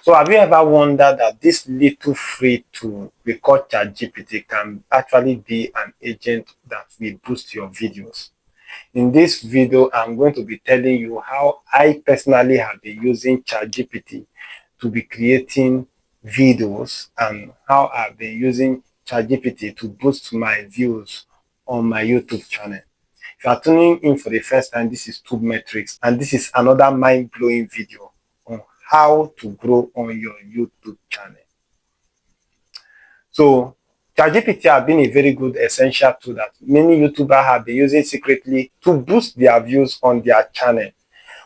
So have you ever wondered that this little free tool we call ChatGPT can actually be an agent that will boost your videos? In this video, I'm going to be telling you how I personally have been using ChatGPT to be creating videos and how I've been using ChatGPT to boost my views on my YouTube channel. If you are tuning in for the first time, this is Tube Metrics, and this is another mind-blowing video on how to grow on your YouTube channel. So ChatGPT have been a very good essential tool that many YouTubers have been using secretly to boost their views on their channel.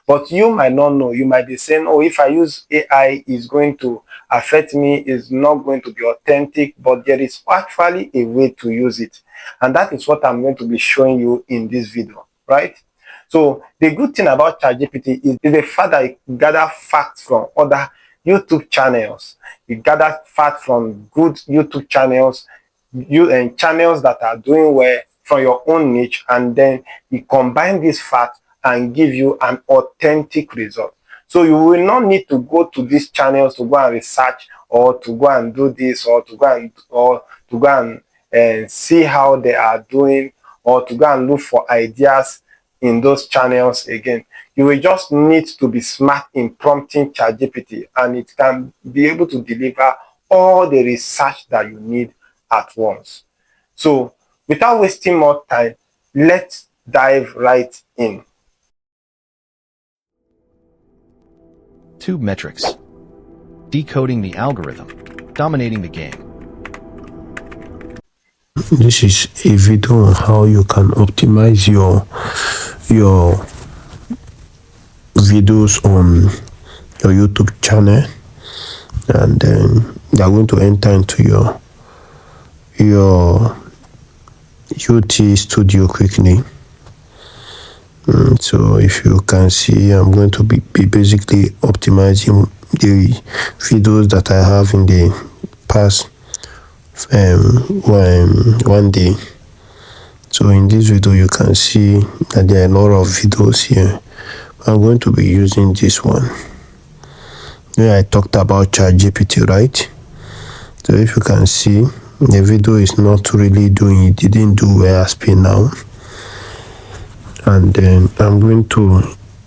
But you might not know. You might be saying, oh, if I use AI, it's going to affect me, it's not going to be authentic, but there is actually a way to use it. And that is what I'm going to be showing you in this video, right? So the good thing about ChatGPT is the fact that it gather facts from other YouTube channels. You gather facts from good YouTube channels, channels that are doing well from your own niche, and then you combine these facts and give you an authentic result. So you will not need to go to these channels to go and research or to go and do this or to go and see how they are doing or to go and look for ideas in those channels again. You will just need to be smart in prompting ChatGPT, and it can be able to deliver all the research that you need at once. So without wasting more time, let's dive right in. Tube Metrics. Decoding the algorithm. Dominating the game. This is a video on how you can optimize your videos on your YouTube channel, and then they are going to enter into your UT studio quickly. So if you can see, I'm going to be basically optimizing the videos that I have in the past one day. So in this video you can see that there are a lot of videos here. I'm going to be using this one where I talked about ChatGPT, right? So if you can see, the video is not really doing it, didn't do well as per now. And then I'm going to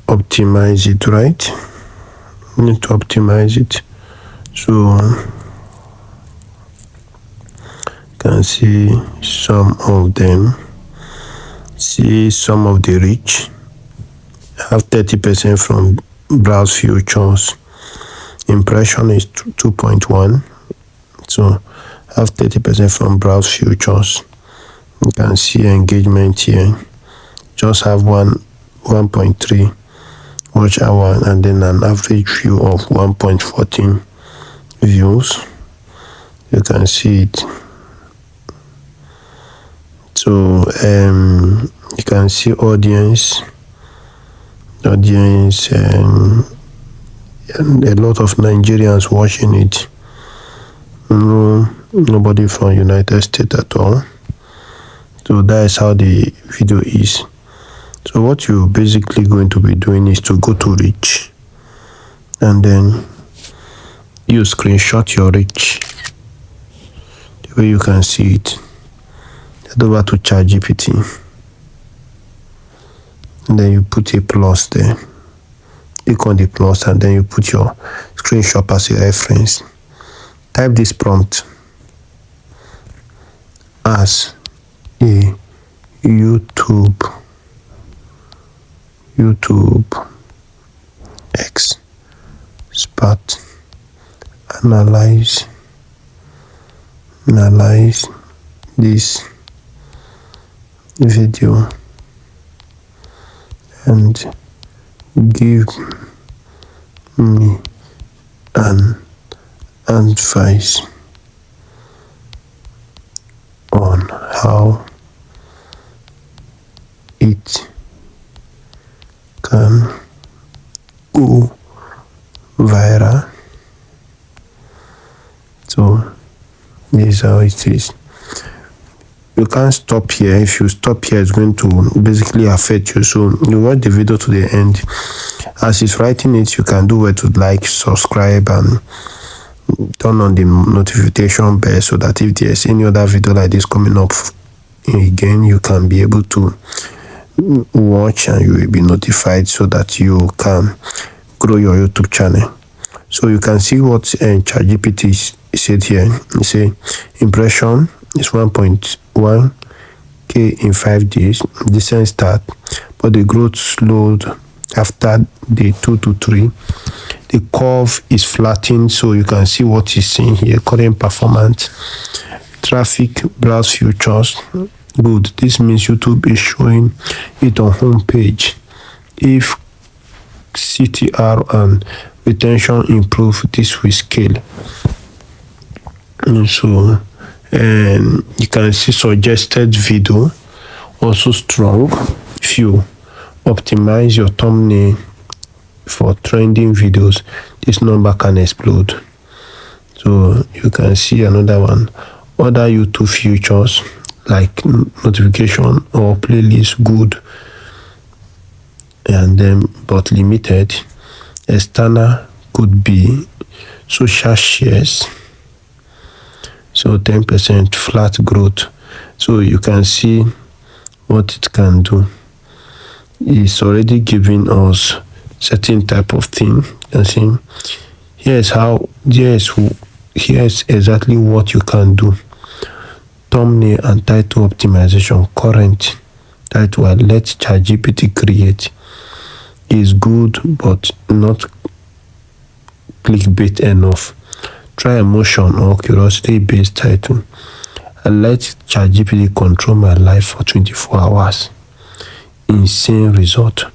optimize it, right? I need to optimize it. So you can see some of them. See some of the reach. I have 30% from browse futures. Impression is 2.1. So I have 30% from browse futures. You can see engagement here. Just have 1.3 watch hour, and then an average view of 1.14 views. You can see it. So you can see audience, and a lot of Nigerians watching it. Nobody from United States at all. So that is how the video is. So what you're basically going to be doing is to go to reach, and then you screenshot your reach the way you can see it. Head over to ChatGPT, and then you put a plus there. Click on the plus, and then you put your screenshot as a reference. Type this prompt as a YouTube expert. Analyze this video and give me an advice on how it can go viral. So this is how it is. you can't stop here. If you stop here, it's going to basically affect you. So you watch the video to the end. As it's writing it, you can do what to like, subscribe, and turn on the notification bell so that if there's any other video like this coming up again, you can be able to watch and you will be notified so that you can grow your YouTube channel. So you can see what ChatGPT said here. It say impression is 1.1k in 5 days, decent start, but the growth slowed after day 2 to 3. The curve is flattened, so you can see what he's saying here. Current performance, traffic, browse futures, good. This means YouTube is showing it on home page. If CTR and retention improve, this will scale. And so you can see suggested video also strong. If you optimize your thumbnail for trending videos, this number can explode. So you can see another one. Other YouTube features like notification or playlist, good, and then but limited. External could be social shares, so 10% flat growth. So you can see what it can do. It's already giving us certain type of thing. You can see here's exactly what you can do. Thumbnail and title optimization. Current title, let ChatGPT create, is good but not clickbait enough. Try emotion or curiosity based title. I let ChatGPT control my life for 24 hours. Insane result.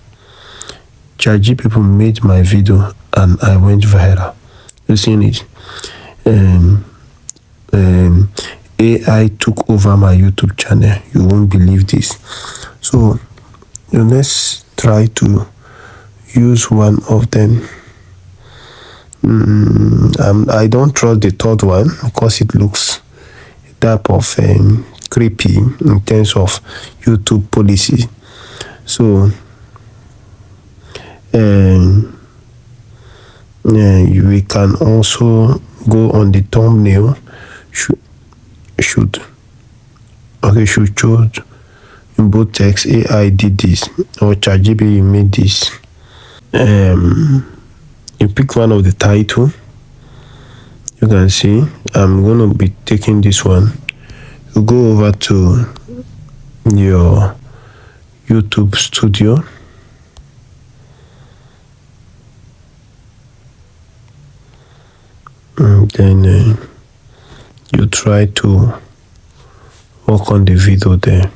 ChatGPT made my video and I went viral. You seen it? AI took over my YouTube channel. You won't believe this. So let's try to use one of them. I don't trust the third one because it looks a type of creepy in terms of YouTube policy. So we can also go on the thumbnail. Should choose in both text. AI did this or ChatGPT made this. You pick one of the title. You can see I'm gonna be taking this one. You go over to your YouTube studio. And then you try to work on the video there.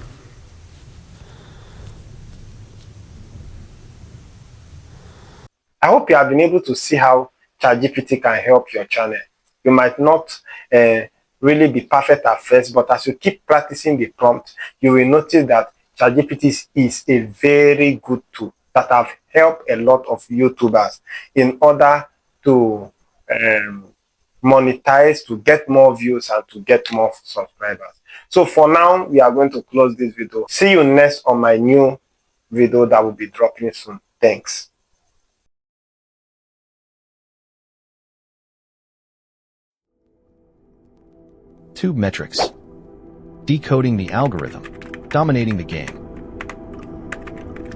I hope you have been able to see how ChatGPT can help your channel. You might not really be perfect at first, but as you keep practicing the prompt, you will notice that ChatGPT is a very good tool that have helped a lot of YouTubers in order to monetize, to get more views, and to get more subscribers. So for now, we are going to close this video. See you next on my new video that will be dropping soon. Thanks. Tube metrics. Decoding the algorithm. Dominating the game.